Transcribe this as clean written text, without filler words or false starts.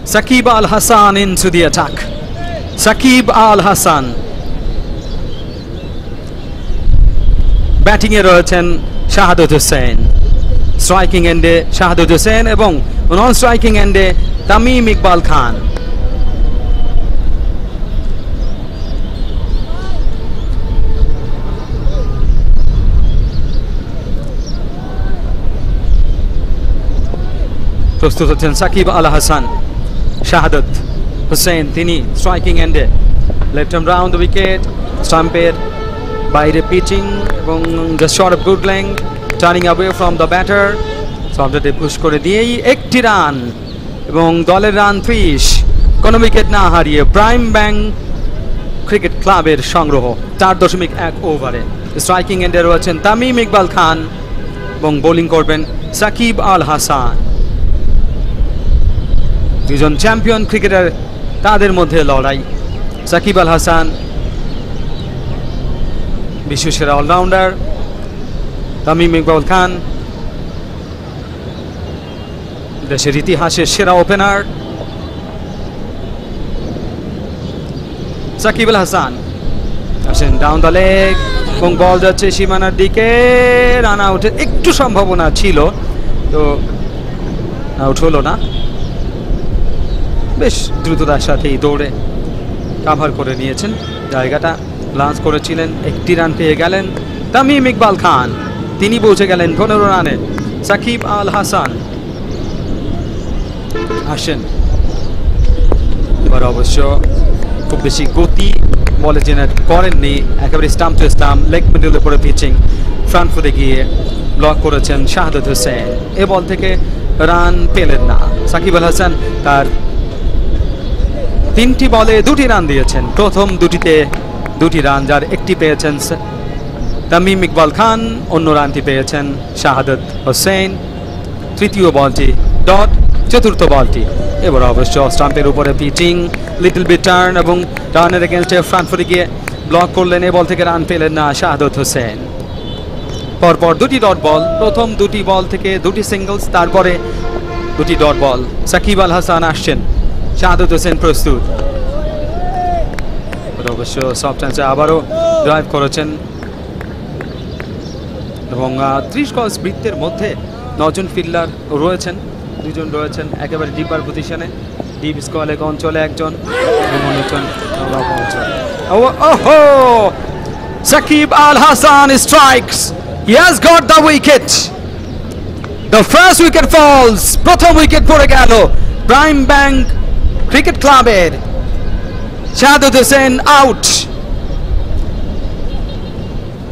Saqib Al Hasan into the attack. Saqib Al Hasan. Batting এ রয়েছেন Shahadat Hossain, striking এন্ডে শাহাদাত হোসেন এবং নন স্ট্রাইকিং এন্ডে তামিম ইকবাল খান। প্রস্তুত হচ্ছেন সাকিব আল হাসান। শাহাদাত হোসেন তিনি স্ট্রাইকিং এন্ডে, left arm round the wicket, স্টাম্পের বাইরে পিচিং এবং just short of good length, turning away from the batter, সাউন্ডারে পুশ করে দিয়েই একটি রান এবং দলের রান 30, কোনো উইকেট না হারিয়ে প্রাইম ব্যাংক ক্রিকেট ক্লাবের সংগ্রহ 4.1 ওভারে। স্ট্রাইকিং এন্ডে রয়েছেন তামিম ইকবাল খান এবং বোলিং করবেন সাকিব আল হাসান। দুজন চ্যাম্পিয়ন ক্রিকেটার, তাদের মধ্যে লড়াই। সাকিব আল হাসান বিশ্বসেরা অলরাউন্ডার, তামিম ইকবাল খান দেশের ইতিহাসের সেরা ওপেনার। সাকিব আল হাসান আসেন ডাউন দ্য লেগ এবং বল যাচ্ছে সীমানার দিকে, রান আউটের একটু সম্ভাবনা ছিল, তো আউট হলো না। বেশ দ্রুততার সাথেই দৌড়ে কাভার করে নিয়েছেন জায়গাটা, লাঞ্চ করেছিলেন, একটি রান পেয়ে গেলেন তামিম ইকবাল খান, তিনি পৌঁছে গেলেন 15 রানে। সাকিব আল হাসান আসেন, এবার অবশ্য খুব বেশি গতি বলে জেনারেট করেননি, একেবারে স্টাম্প টু স্টাম্প, লেগ মিডলের উপরে পিচিং, ফ্রন্ট ফুটে গিয়ে ব্লক করেছেন শাহাদাত হোসেন। এ বল থেকে রান পেলেন না সাকিব আল হাসান। তার 3টি বলে 2টি রান দিয়েছেন, প্রথম দুটিতে 2টি রান, যার একটি পেয়েছেন তামিম ইকবাল খান, অন্য রানটি পেয়েছেন শাহাদাত হোসেন। তৃতীয় বলটি ডট, চতুর্থ বলটি এবার অবশ্য স্টাম্পের উপরে পিচিং, লিটল বিট টার্ন এবং টার্নের এগেনস্টে ফ্রন্ট ফুটে গিয়ে ব্লক করলেন। এ বল থেকে রান পেলেন না শাহাদাত হোসেন। পরপর 2টি ডট বল, প্রথম 2টি বল থেকে 2টি সিঙ্গলস, তারপরে 2টি ডট বল। সাকিব আল হাসান আসছেন, শাহাদাত হোসেন প্রস্তুত। অবশ্য সফট চান্সে আবারও ড্রাইভ করেছেন এবং 30 গজ বৃত্তের মধ্যে 9 জন ফিল্ডার রয়েছেন, 2 জন রয়েছেন একেবারে ডিপার পজিশনে, ডিপ স্কোয়ার অঞ্চলে একজন এবং অন্যজন লব অঞ্চলে। ওহো, Sakib Al Hasan strikes, he has got the wicket, the first wicket falls, প্রথম উইকেট পড়ে গেল প্রাইম ব্যাংক ক্রিকেট ক্লাবের। শাহাদাত হোসেন আউট।